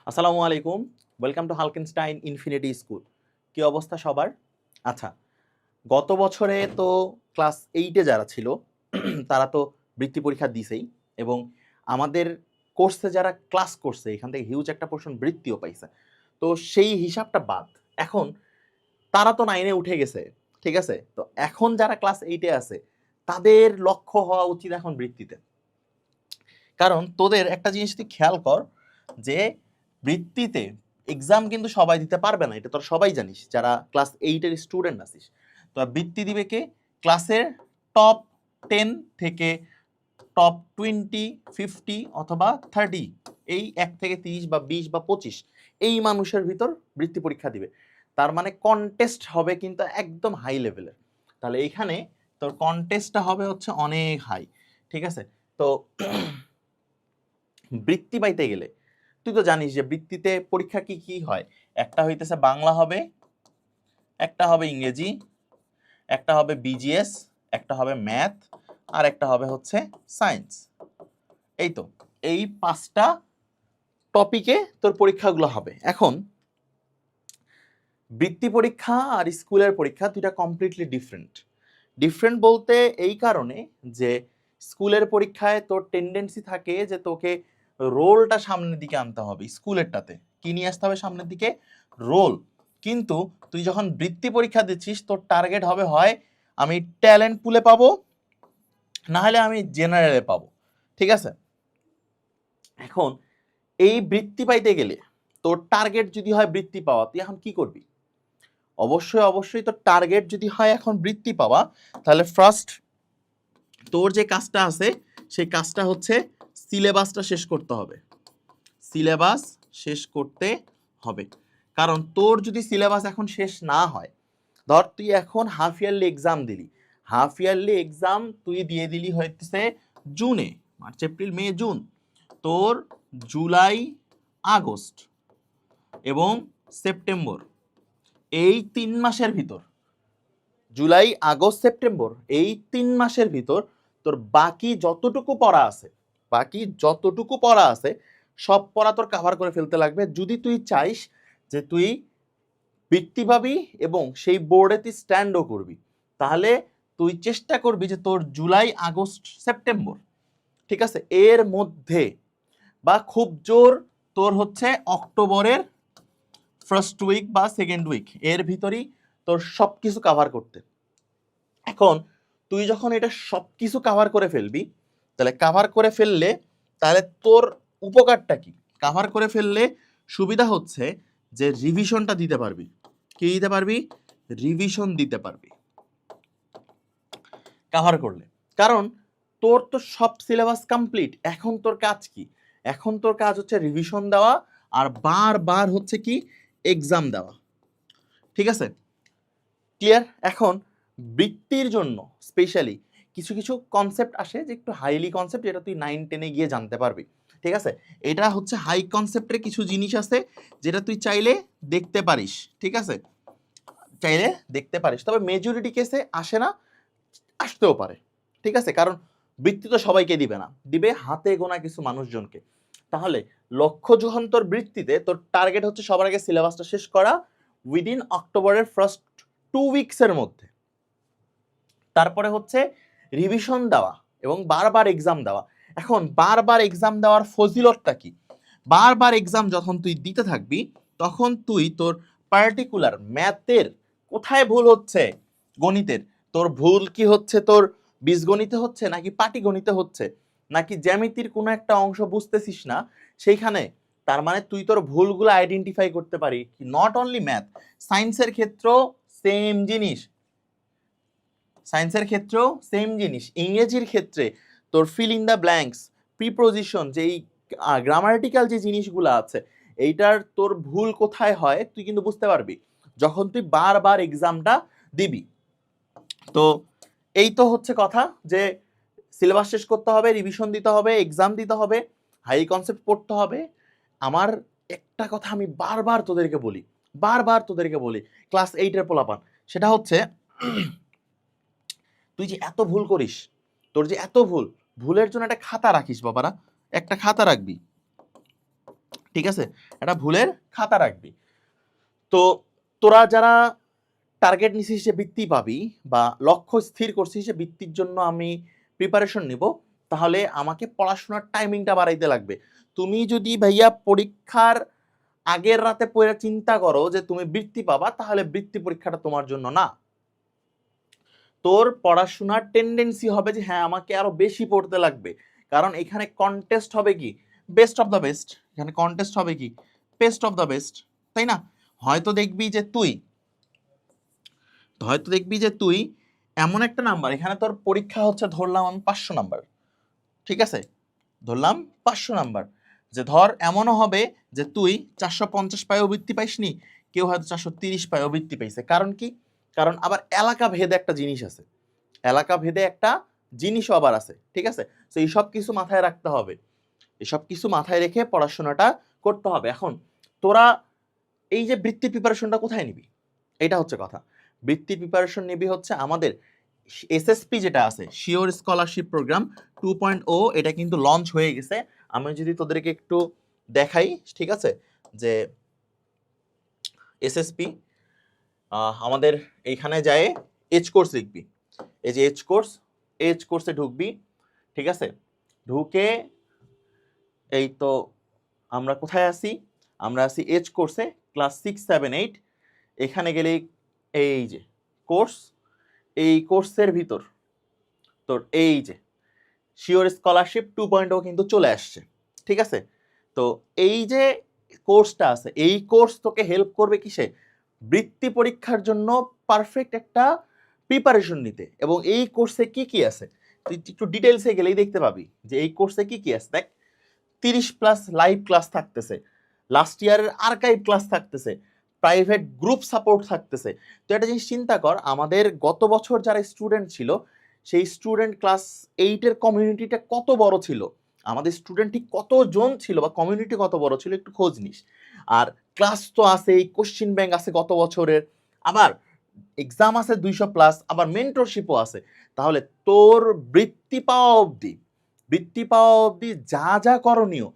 আসসালামু আলাইকুম। Welcome to Halkenstein infinity school. কি অবস্থা সবার? আচ্ছা, গত বছরে তো ক্লাস 8 এ যারা ছিল তারা তো বৃত্তি পরীক্ষা দিছেই এবং আমাদের কোর্সে যারা ক্লাস করছে এখান থেকে হিউজ একটা পোরশন বৃত্তিও পাইছে। তো সেই হিসাবটা বাদ। এখন তারা তো 9 এ উঠে গেছে। ঠিক আছে? তো এখন যারা ক্লাস 8 এ আছে তাদের লক্ষ্য হওয়া উচিত এখন বৃত্তিতে। কারণ তোদের একটা জিনিস তুই খেয়াল কর যে বৃত্তিতে এক্সাম কিন্তু সবাই দিতে পারবে না, এটা তোরা সবাই জানিস যারা ক্লাস 8 এর স্টুডেন্ট আছিস। তো বৃত্তি দিবে কে? ক্লাসের টপ 10 থেকে টপ 20, 50 অথবা 30, এই 1 থেকে 30 বা 20 বা 25 এই মানুষের ভিতর বৃত্তি পরীক্ষা দিবে। তার মানে কন্টেস্ট হবে কিন্তু একদম হাই লেভেলের। তাহলে এইখানে তোর কন্টেস্টটা হবে হচ্ছে অনেক হাই। ঠিক আছে? তো বৃত্তি পাইতে গেলে তুই তো জানিস যে বৃত্তিতে পরীক্ষা কি কি হয়। একটা হইতেছে বাংলা হবে, একটা হবে ইংরেজি, একটা হবে বিজিএস, একটা হবে ম্যাথ, আর একটা হবে হচ্ছে সায়েন্স। এই তো এই 5টা টপিকে তোর পরীক্ষাগুলো হবে। এখন বৃত্তি পরীক্ষা আর স্কুলের পরীক্ষা দুইটা কমপ্লিটলি ডিফারেন্ট। ডিফারেন্ট বলতে এই কারণে যে স্কুলের পরীক্ষায় তোর টেন্ডেন্সি থাকে যে তোকে রোলটা সামনের দিকে আনতে হবে। স্কুলেরটাতে কি নিয়ে আসতে হবে সামনের দিকে? রোল। কিন্তু তুই যখন বৃত্তি পরীক্ষা দিচ্ছিস তোর টার্গেট হবে হয় আমি ট্যালেন্ট পুলে পাবো, না হলে আমি জেনারেলে পাবো। ঠিক আছে? এখন এই বৃত্তি পাইতে গেলে তোর টার্গেট যদি হয় বৃত্তি পাওয়া, তুই এখন কি করবি? অবশ্যই অবশ্যই তোর টার্গেট যদি হয় এখন বৃত্তি পাওয়া, তাহলে ফার্স্ট তোর যে কাজটা আছে সেই কাজটা হচ্ছে সিলেবাসটা শেষ করতে হবে। সিলেবাস শেষ করতে হবে। কারণ তোর যদি সিলেবাস এখন শেষ না হয়, ধর তুই এখন হাফ ইয়ারলি এক্সাম দিলি, হাফ ইয়ারলি এক্সাম তুই দিয়ে দিলি হইতেছে জুনে, মার্চ এপ্রিল মে জুন, তোর জুলাই আগস্ট এবং সেপ্টেম্বর, এই 3 মাসের ভিতর, জুলাই আগস্ট সেপ্টেম্বর এই 3 মাসের ভিতর তোর বাকি যতটুকু পড়া আছে, বাকি যতটুকু পড়া আছে সব পড়া তোর কভার করে ফেলতে লাগবে যদি তুই চাইস যে তুই বৃত্তি পাবি এবং সেই বোর্ডে তুই স্ট্যান্ডও করবি। তাহলে তুই চেষ্টা করবি যে তোর জুলাই আগস্ট সেপ্টেম্বর, ঠিক আছে, এর মধ্যে বা খুব জোর তোর হচ্ছে অক্টোবরের ফার্স্ট উইক বা সেকেন্ড উইক এর ভিতরেই তোর সব কিছু কভার করতে। এখন তুই যখন এটা সব কিছু কাভার করে ফেলবি, তাহলে কাভার করে ফেললে তাহলে তোর উপকারটা কি? কাভার করে ফেললে সুবিধা হচ্ছে যে রিভিশনটা দিতে পারবি। কি দিতে পারবি? রিভিশন দিতে পারবি কাভার করলে। কারণ তোর তো সব সিলেবাস কমপ্লিট, এখন তোর কাজ কি? এখন তোর কাজ হচ্ছে রিভিশন দেওয়া আর বারবার হচ্ছে কি এক্সাম দেওয়া। ঠিক আছে? ক্লিয়ার? এখন বৃত্তির জন্য স্পেশালি কিছু কিছু কনসেপ্ট আসে যে একটু হাইলি কনসেপ্ট, যেটা তুই 9-10 গিয়ে জানতে পারবি। ঠিক আছে? এটা হচ্ছে হাই কনসেপ্টের কিছু জিনিস আছে যেটা তুই চাইলে দেখতে পারিস। ঠিক আছে? চাইলে দেখতে পারিস, তবে মেজরিটি কেসে আসে না, আসতেও পারে। ঠিক আছে? কারণ বৃত্তি তো সবাইকে দিবে না, দিবে হাতে গোনা কিছু মানুষজনকে। তাহলে লক্ষ্য যখন তোর বৃত্তিতে, তোর টার্গেট হচ্ছে সবার আগে সিলেবাসটা শেষ করা উইদিন অক্টোবরের ফার্স্ট 2 উইকসের মধ্যে। তারপরে হচ্ছে রিভিশন দেওয়া এবং বারবার এক্সাম দেওয়া। এখন বারবার এক্সাম দেওয়ার ফজিলতটা কি? বারবার এক্সাম যখন তুই দিতে থাকবি তখন তুই তোর পার্টিকুলার ম্যাথের কোথায় ভুল হচ্ছে, গণিতের তোর ভুল কি হচ্ছে, তোর বীজগণিতে হচ্ছে নাকি পাটিগণিতে হচ্ছে নাকি জ্যামিতির কোনো একটা অংশ বুঝতেছিস না সেইখানে, তার মানে তুই তোর ভুলগুলো আইডেন্টিফাই করতে পারি। নট অনলি ম্যাথ, সায়েন্সের ক্ষেত্রেও সেম জিনিস, সায়েন্সের ক্ষেত্রেও সেম জিনিস, ইংরেজির ক্ষেত্রে তোর fill in the blanks, preposition, যেই গ্রামাটিক্যাল যে জিনিসগুলো আছে এইটার তোর ভুল কোথায় হয় তুই কিন্তু বুঝতে পারবি যখন তুই বারবার এক্সামটা দিবি। তো এই তো হচ্ছে কথা যে সিলেবাস শেষ করতে হবে, রিভিশন দিতে হবে, এক্সাম দিতে হবে, হাই কনসেপ্ট পড়তে হবে। আমার একটা কথা আমি বারবার তোদেরকে বলি, বারবার তোদেরকে বলি, ক্লাস 8-এর পোলাপান, সেটা হচ্ছে তুই যে এত ভুল করিস, তোর যে এত ভুল, ভুলের জন্য একটা খাতা রাখিস বাবারা, একটা খাতা রাখবি। ঠিক আছে, একটা ভুলের খাতা রাখবি। তো তোরা যারা টার্গেট নিছিস যে বৃত্তি পাবি বা লক্ষ্য স্থির করছিস যে বৃত্তির জন্য আমি প্রিপারেশন নিব, তাহলে আমাকে পড়াশোনার টাইমিংটা বাড়াইতে লাগবে। তুমি যদি ভাইয়া পরীক্ষার আগের রাতে পড়ে চিন্তা করো যে তুমি বৃত্তি পাবা, তাহলে বৃত্তি পরীক্ষাটা তোমার জন্য না। তোর পড়াশোনার টেন্ডেন্সি হবে যে হ্যাঁ আমাকে আরো বেশি পড়তে লাগবে, কারণ এখানে কন্টেস্ট হবে কি বেস্ট অফ দ্য বেস্ট, এখানে কন্টেস্ট হবে কি বেস্ট অফ দ্য বেস্ট, তাই না? হয়তো দেখবি যে তুই এমন একটা নাম্বার, এখানে তোর পরীক্ষা হচ্ছে ধরলাম আমি 500 নাম্বার, ঠিক আছে, ধরলাম 500 নাম্বার, যে ধর এমনও হবে যে তুই 450 পায়েও বৃত্তি পাইসনি, কেউ হয়তো 430 পায়েও বৃত্তি পাইছে। কারণ কি? কারণ আবার এলাকা ভেদে একটা জিনিস আছে, এলাকা ভেদে একটা জিনিসও আবার আছে, ঠিক আছে। তো এইসব কিছু মাথায় রাখতে হবে, এসব কিছু মাথায় রেখে পড়াশোনাটা করতে হবে। এখন তোরা এই যে বৃত্তির প্রিপারেশনটা কোথায় নিবি, এটা হচ্ছে কথা। বৃত্তির প্রিপারেশন নিবি হচ্ছে আমাদের এসএসপি যেটা আছে, শিওর স্কলারশিপ প্রোগ্রাম 2.0, এটা কিন্তু লঞ্চ হয়ে গেছে। আমি যদি তোদেরকে একটু দেখাই, ঠিক আছে, যে এসএসপি আমাদের এইখানে যায় এইচ কোর্স লিখবি, এই যে এইচ কোর্সে ঢুকবি, ঠিক আছে, ঢুকে এই তো আমরা কোথায় আছি, আমরা আছি এইচ কোর্সে, ক্লাস 6, 7, 8। এখানে গেলেই এই যে কোর্স, এই কোর্সের ভিতর তোর এই যে শিওর স্কলারশিপ 2.0 কিন্তু চলে আসছে, ঠিক আছে। তো এই যে কোর্সটা আছে, এই কোর্স তোকে হেল্প করবে কিসে, বৃত্তি পরীক্ষার জন্য পারফেক্ট একটা প্রিপারেশন নিতে। এবং এই কোর্সে কি কি আছে তুই একটু ডিটেলসে গেলেই দেখতে পাবি যে এই কোর্সে কি কি আছে। দেখ 30+ লাইভ ক্লাস থাকতেছে, লাস্ট ইয়ারের আর্কাইভ ক্লাস থাকতেছে, প্রাইভেট গ্রুপ সাপোর্ট থাকতেছে। তো একটা জিনিস চিন্তা কর, আমাদের গত বছর যারা স্টুডেন্ট ছিল, সেই স্টুডেন্ট ক্লাস 8-এর কমিউনিটিটা কত বড় ছিল, আমাদের স্টুডেন্ট ঠিক কতজন ছিল বা কমিউনিটি কত বড় ছিল একটু খোঁজ নিস। আর ক্লাস তো আছে, কোশ্চিন ব্যাংক আছে গত বছরের, আবার এক্সাম আছে 200+, আবার মেন্টরশিপও আছে। তাহলে তোর বৃত্তি পাওয়া অবধি যা যা করণীয়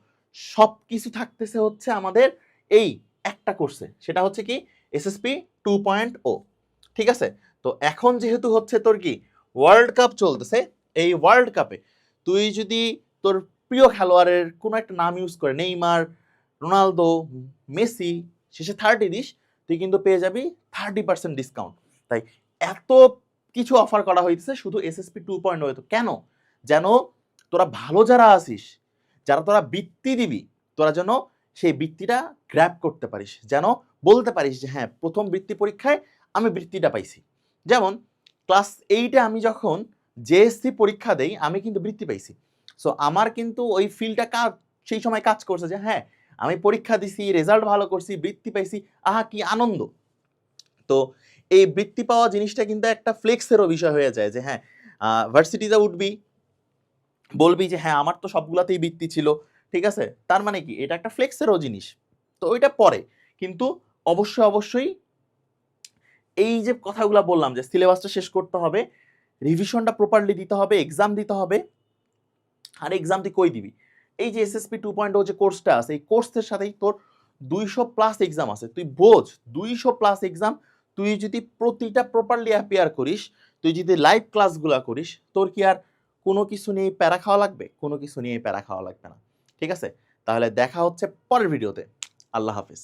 সব কিছু থাকতেছে হচ্ছে আমাদের এই একটা কোর্সে, সেটা হচ্ছে কি এসএসপি 2.0, ঠিক আছে। তো এখন যেহেতু হচ্ছে তোর কি ওয়ার্ল্ড কাপ চলতেছে, এই ওয়ার্ল্ড কাপে তুই যদি তোর প্রিয় খেলোয়াড়ের কোনো একটা নাম ইউজ করে, নেইমার, রোনালদো, মেসি, শেষে 30 দিস, তুই কিন্তু পেয়ে যাবি 30% ডিসকাউন্ট। তাই এত কিছু অফার করা হয়েছে শুধু এসএসপি 2.0। তো কেন? যেন তোরা ভালো যারা আসিস, যারা তোরা বৃত্তি দিবি, তোরা যেন সেই বৃত্তিটা গ্র্যাব করতে পারিস, যেন বলতে পারিস যে হ্যাঁ প্রথম বৃত্তি পরীক্ষায় আমি বৃত্তিটা পাইছি। যেমন ক্লাস 8-এ আমি যখন জেএসসি পরীক্ষা দেই, আমি কিন্তু বৃত্তি পাইছি। সো আমার কিন্তু ওই ফিলটা সেই সময় কাজ করছে যে হ্যাঁ আমি পরীক্ষা দিছি, রেজাল্ট ভালো করছি, বৃত্তি পাইছি, আহা কি আনন্দ। তো এই বৃত্তি পাওয়া জিনিসটা কিন্তু একটা ফ্লেক্সেরও বিষয় হয়ে যায় যে হ্যাঁ ভার্সিটিতে উঠবি, বলবি যে হ্যাঁ আমার তো সবগুলাতেই বৃত্তি ছিল, ঠিক আছে, তার মানে কি এটা একটা ফ্লেক্সেরও জিনিস। তো ওইটা পরে, কিন্তু অবশ্যই এই যে কথাগুলো বললাম যে সিলেবাসটা শেষ করতে হবে, রিভিশনটা প্রপারলি দিতে হবে, এক্সাম দিতে হবে। আর এক্সাম তুই কই দিবি, এই যে এসএসপি 2.0 যে কোর্সটা আছে, এই কোর্সের সাথেই তোর 200+ এক্সাম আছে। তুই বোঝ 200+ এক্সাম, তুই যদি প্রতিটা প্রপারলি অ্যাপিয়ার করিস, তুই যদি লাইভ ক্লাসগুলো করিস, তোর কি আর কোনো কিছু নিয়ে প্যারা খাওয়া লাগবে? কোনো কিছু নিয়ে প্যারা খাওয়া লাগবে না, ঠিক আছে। তাহলে দেখা হচ্ছে পরের ভিডিওতে। আল্লাহ হাফিজ।